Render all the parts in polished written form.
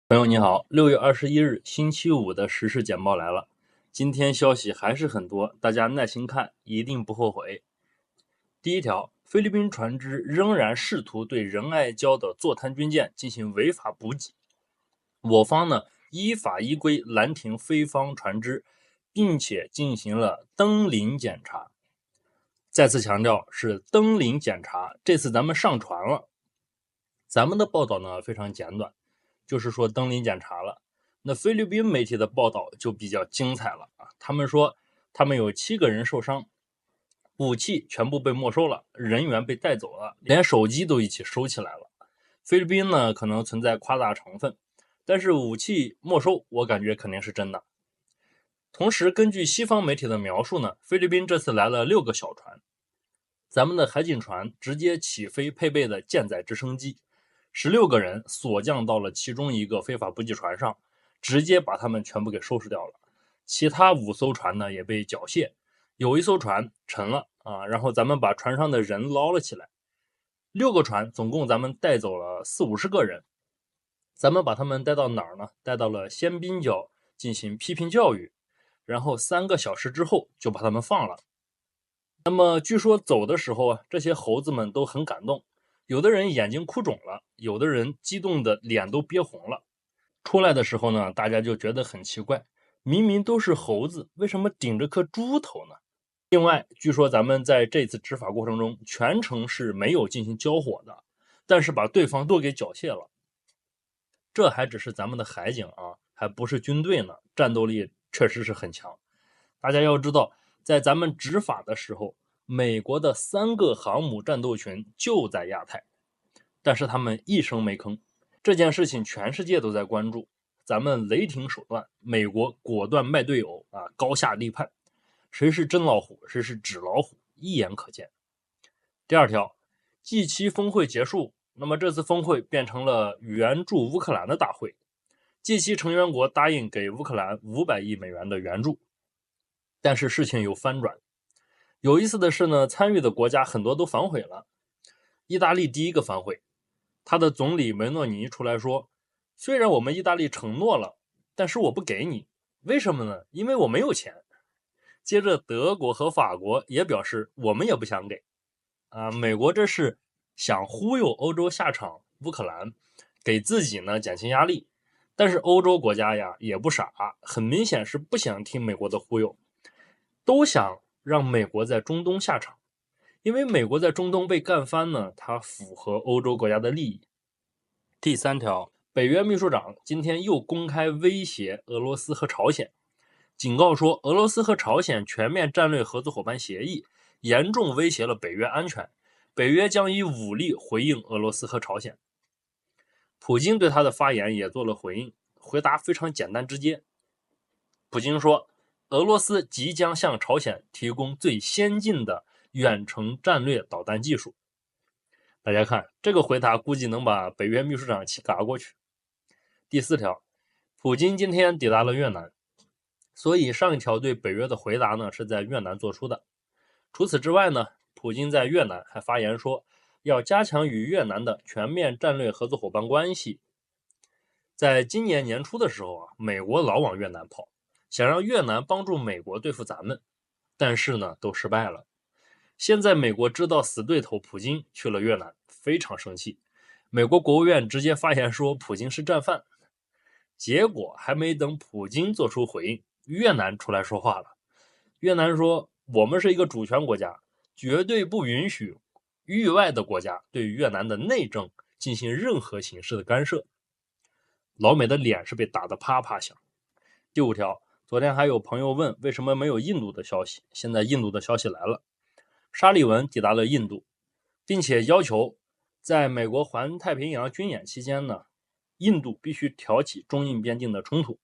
朋友你好，6月21日星期五的时事简报来了。今天消息还是很多，大家耐心看，一定不后悔。第一条，菲律宾船只仍然试图对仁爱礁的坐滩军舰进行违法补给，我方呢依法依规拦停菲方船只，并且进行了登临检查。再次强调是登临检查，这次咱们上船了。咱们的报道呢非常简短，就是说登临检查了。那菲律宾媒体的报道就比较精彩了啊，他们说他们有7个人受伤，武器全部被没收了，人员被带走了，连手机都一起收起来了。菲律宾呢可能存在夸大成分，但是武器没收我感觉肯定是真的。同时根据西方媒体的描述呢，菲律宾这次来了6个小船，咱们的海警船直接起飞配备的舰载直升机，16个人锁降到了其中一个非法补给船上，直接把他们全部给收拾掉了。其他5艘船呢也被缴械，有一艘船沉了啊，然后咱们把船上的人捞了起来。6个船总共咱们带走了40-50个人，咱们把他们带到哪儿呢？带到了仙宾礁进行批评教育，然后3个小时之后就把他们放了。那么据说走的时候啊，这些猴子们都很感动，有的人眼睛哭肿了，有的人激动的脸都憋红了。出来的时候呢，大家就觉得很奇怪，明明都是猴子，为什么顶着颗猪头呢？另外，据说咱们在这次执法过程中，全程是没有进行交火的，但是把对方都给缴械了。这还只是咱们的海警啊，还不是军队呢，战斗力确实是很强。大家要知道，在咱们执法的时候，美国的3个航母战斗群就在亚太，但是他们一声没吭。这件事情全世界都在关注，咱们雷霆手段，美国果断卖队友啊，高下立判，谁是真老虎，谁是纸老虎，一眼可见。第二条， G7 峰会结束，那么这次峰会变成了援助乌克兰的大会。G7 成员国答应给乌克兰500亿美元的援助，但是事情有翻转。有意思的是呢，参与的国家很多都反悔了。意大利第一个反悔，他的总理梅诺尼出来说，虽然我们意大利承诺了，但是我不给你，为什么呢？因为我没有钱。接着德国和法国也表示我们也不想给啊，美国这是想忽悠欧洲下场乌克兰，给自己呢减轻压力。但是欧洲国家呀也不傻，很明显是不想听美国的忽悠，都想让美国在中东下场，因为美国在中东被干翻呢，它符合欧洲国家的利益。第三条，北约秘书长今天又公开威胁俄罗斯和朝鲜，警告说俄罗斯和朝鲜全面战略合作伙伴协议严重威胁了北约安全，北约将以武力回应俄罗斯和朝鲜。普京对他的发言也做了回应，回答非常简单直接。普京说，俄罗斯即将向朝鲜提供最先进的远程战略导弹技术。大家看这个回答，估计能把北约秘书长气嘎过去。第四条，普京今天抵达了越南，所以上一条对北约的回答呢是在越南做出的。除此之外呢，普京在越南还发言说，要加强与越南的全面战略合作伙伴关系。在今年年初的时候啊，美国老往越南跑，想让越南帮助美国对付咱们，但是呢都失败了。现在美国知道死对头普京去了越南，非常生气，美国国务院直接发言说普京是战犯。结果还没等普京做出回应，越南出来说话了。越南说，我们是一个主权国家，绝对不允许域外的国家对越南的内政进行任何形式的干涉。老美的脸是被打得啪啪响。第五条，昨天还有朋友问为什么没有印度的消息，现在印度的消息来了。沙利文抵达了印度，并且要求在美国环太平洋军演期间呢，印度必须挑起中印边境的冲突，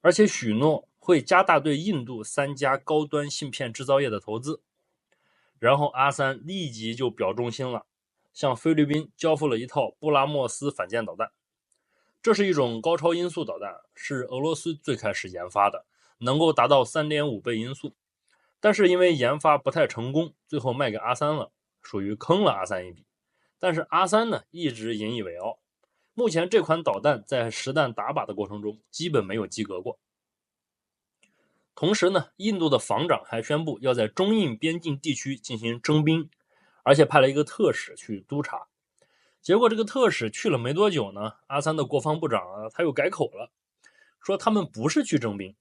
而且许诺会加大对印度3家高端芯片制造业的投资。然后阿三立即就表忠心了，向菲律宾交付了一套布拉莫斯反舰导弹。这是一种高超音速导弹，是俄罗斯最开始研发的，能够达到3.5倍音速。但是因为研发不太成功，最后卖给阿三了，属于坑了阿三一笔。但是阿三呢，一直引以为傲。目前这款导弹在实弹打靶的过程中基本没有及格过。同时呢，印度的防长还宣布要在中印边境地区进行征兵，而且派了一个特使去督查。结果这个特使去了没多久呢，阿三的国防部长他又改口了，说他们不是去征兵。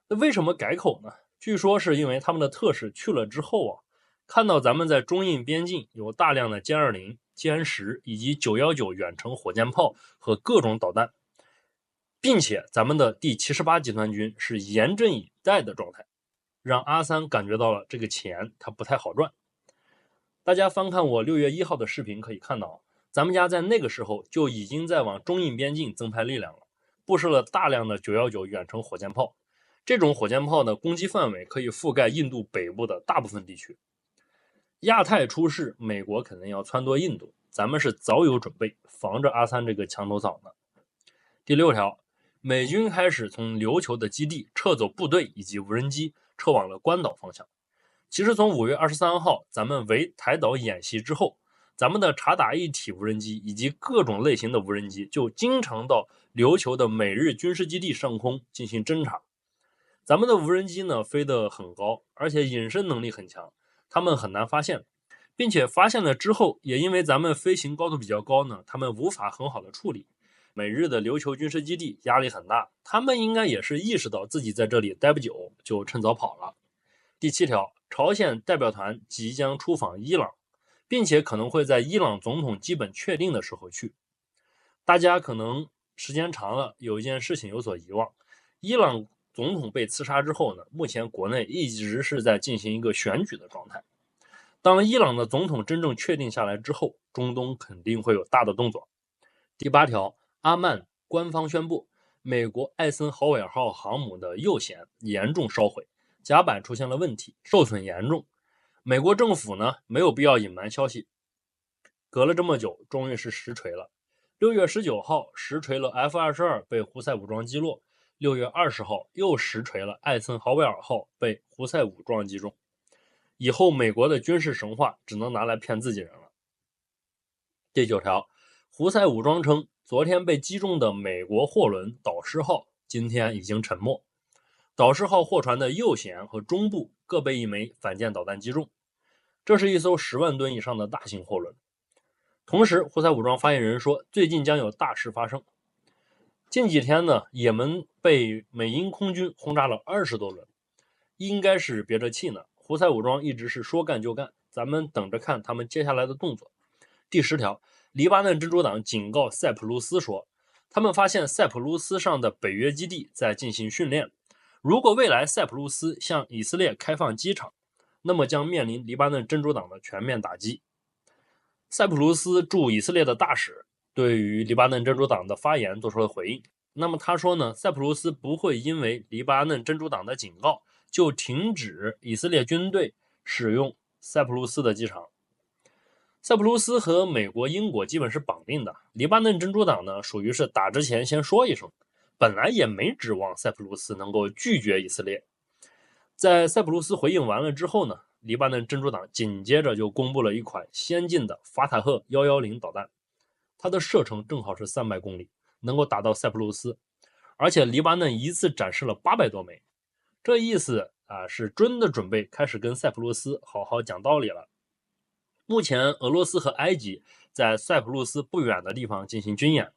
那为什么改口呢？据说是因为他们的特使去了之后看到咱们在中印边境有大量的歼20、歼10以及919远程火箭炮和各种导弹，并且咱们的第78集团军是严阵以待的状态，让阿三感觉到了这个钱他不太好赚。大家翻看我6月1号的视频可以看到，咱们家在那个时候就已经在往中印边境增派力量了，布设了大量的919远程火箭炮。这种火箭炮的攻击范围可以覆盖印度北部的大部分地区。亚太出事，美国肯定要撺掇印度，咱们是早有准备，防着阿三这个墙头草呢。第6条，美军开始从琉球的基地撤走部队以及无人机，撤往了关岛方向。其实从5月23号咱们围台岛演习之后，咱们的察打一体无人机以及各种类型的无人机就经常到琉球的美日军事基地上空进行侦察。咱们的无人机呢飞得很高，而且隐身能力很强，他们很难发现，并且发现了之后，也因为咱们飞行高度比较高呢，他们无法很好的处理。美日的琉球军事基地压力很大，他们应该也是意识到自己在这里待不久，就趁早跑了。第7条，朝鲜代表团即将出访伊朗，并且可能会在伊朗总统基本确定的时候去。大家可能时间长了，有一件事情有所遗忘，伊朗总统被刺杀之后呢，目前国内一直是在进行一个选举的状态。当伊朗的总统真正确定下来之后，中东肯定会有大的动作。第8条，阿曼官方宣布，美国艾森豪威尔号航母的右舷严重烧毁，甲板出现了问题，受损严重。美国政府呢没有必要隐瞒消息，隔了这么久，终于是实锤了。6月19号实锤了 F-22 被胡塞武装击落，6月20号又实锤了艾森豪威尔号被胡塞武装击中。以后美国的军事神话只能拿来骗自己人了。第9条，胡塞武装称昨天被击中的美国货轮导师号今天已经沉没。导师号货船的右舷和中部各被一枚反舰导弹击中，这是一艘10万吨以上的大型货轮。同时，胡塞武装发言人说，最近将有大事发生。近几天呢，也门被美英空军轰炸了20多轮，应该是憋着气呢。胡塞武装一直是说干就干，咱们等着看他们接下来的动作。第10条，黎巴嫩真主党警告塞浦路斯说，他们发现塞浦路斯上的北约基地在进行训练，如果未来塞浦路斯向以色列开放机场，那么将面临黎巴嫩真主党的全面打击。塞浦路斯驻以色列的大使对于黎巴嫩真主党的发言做出了回应。那么他说呢，塞浦路斯不会因为黎巴嫩真主党的警告就停止以色列军队使用塞浦路斯的机场。塞浦路斯和美国、英国基本是绑定的，黎巴嫩真主党呢，属于是打之前先说一声，本来也没指望塞浦路斯能够拒绝以色列。在塞浦路斯回应完了之后呢，黎巴嫩真主党紧接着就公布了一款先进的法塔赫110导弹，它的射程正好是300公里，能够打到塞浦路斯，而且黎巴嫩一次展示了800多枚，这意思是真的准备开始跟塞浦路斯好好讲道理了。目前俄罗斯和埃及在塞浦路斯不远的地方进行军演，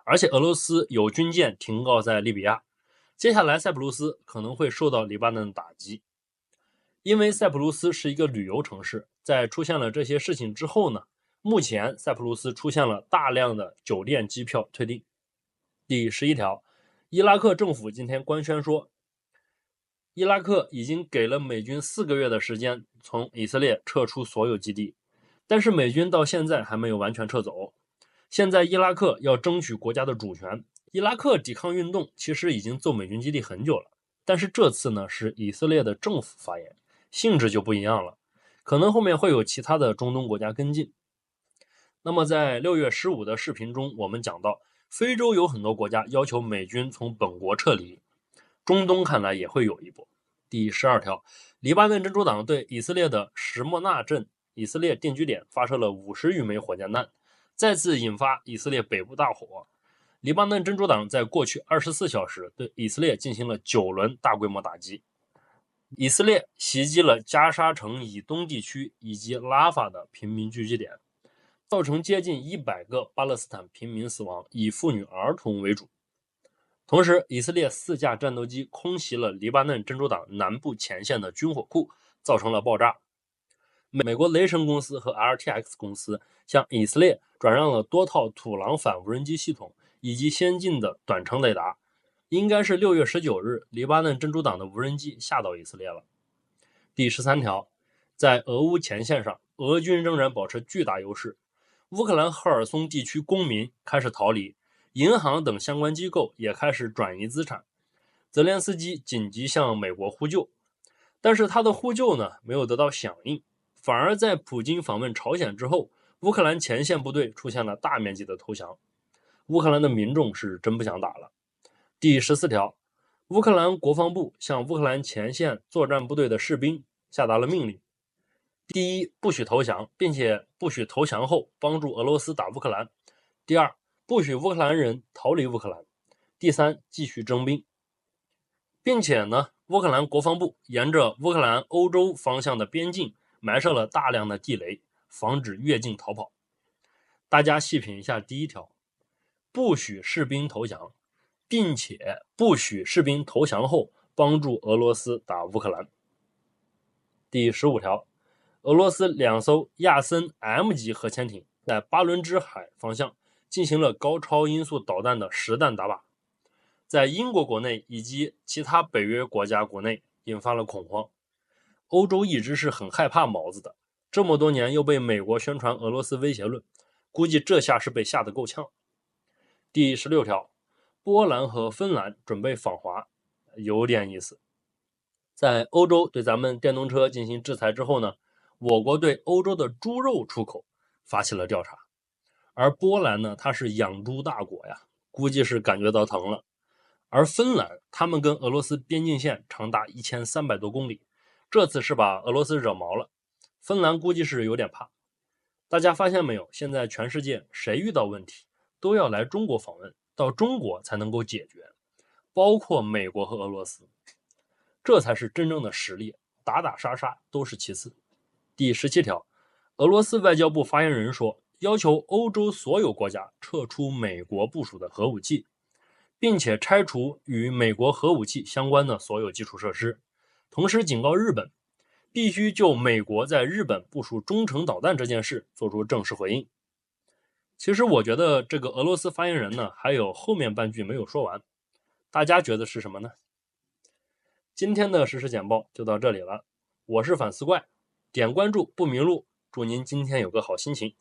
而且俄罗斯有军舰停靠在利比亚，接下来塞浦路斯可能会受到黎巴嫩的打击。因为塞浦路斯是一个旅游城市，在出现了这些事情之后呢，目前塞浦路斯出现了大量的酒店机票退订。第11条，伊拉克政府今天官宣说，伊拉克已经给了美军4个月的时间从以色列撤出所有基地，但是美军到现在还没有完全撤走。现在伊拉克要争取国家的主权，伊拉克抵抗运动其实已经揍美军基地很久了，但是这次呢是以色列的政府发言，性质就不一样了，可能后面会有其他的中东国家跟进。那么在6月15的视频中，我们讲到非洲有很多国家要求美军从本国撤离，中东看来也会有一波。第12条，黎巴嫩真主党对以色列的什莫纳镇以色列定居点发射了50余枚火箭弹，再次引发以色列北部大火。黎巴嫩真主党在过去24小时对以色列进行了9轮大规模打击。以色列袭击了加沙城以东地区以及拉法的平民聚集点，造成接近100个巴勒斯坦平民死亡，以妇女儿童为主。同时，以色列4架战斗机空袭了黎巴嫩真主党南部前线的军火库，造成了爆炸。美国雷神公司和 RTX 公司向以色列转让了多套土狼反无人机系统以及先进的短程雷达。应该是6月19日，黎巴嫩真主党的无人机下到以色列了。第13条，在俄乌前线上，俄军仍然保持巨大优势。乌克兰赫尔松地区公民开始逃离，银行等相关机构也开始转移资产。泽连斯基紧急向美国呼救，但是他的呼救呢没有得到响应，反而在普京访问朝鲜之后，乌克兰前线部队出现了大面积的投降。乌克兰的民众是真不想打了。第14条，乌克兰国防部向乌克兰前线作战部队的士兵下达了命令：第一，不许投降，并且不许投降后帮助俄罗斯打乌克兰；第二，不许乌克兰人逃离乌克兰；第三，继续征兵。并且呢，乌克兰国防部沿着乌克兰欧洲方向的边境埋设了大量的地雷，防止越境逃跑。大家细品一下第一条，不许士兵投降，并且不许士兵投降后帮助俄罗斯打乌克兰。第15条，俄罗斯2艘亚森 M 级核潜艇在巴伦支海方向进行了高超音速导弹的实弹打靶，在英国国内以及其他北约国家国内引发了恐慌。欧洲一直是很害怕毛子的，这么多年又被美国宣传俄罗斯威胁论，估计这下是被吓得够呛。第16条，波兰和芬兰准备访华，有点意思。在欧洲对咱们电动车进行制裁之后呢，我国对欧洲的猪肉出口发起了调查。而波兰呢，它是养猪大国呀，估计是感觉到疼了。而芬兰，他们跟俄罗斯边境线长达1300多公里，这次是把俄罗斯惹毛了，芬兰估计是有点怕。大家发现没有，现在全世界谁遇到问题都要来中国访问，到中国才能够解决，包括美国和俄罗斯，这才是真正的实力，打打杀杀都是其次。第17条，俄罗斯外交部发言人说，要求欧洲所有国家撤出美国部署的核武器，并且拆除与美国核武器相关的所有基础设施，同时警告日本，必须就美国在日本部署中程导弹这件事做出正式回应。其实我觉得这个俄罗斯发言人呢，还有后面半句没有说完，大家觉得是什么呢？今天的时事简报就到这里了，我是反思怪，点关注不迷路，祝您今天有个好心情。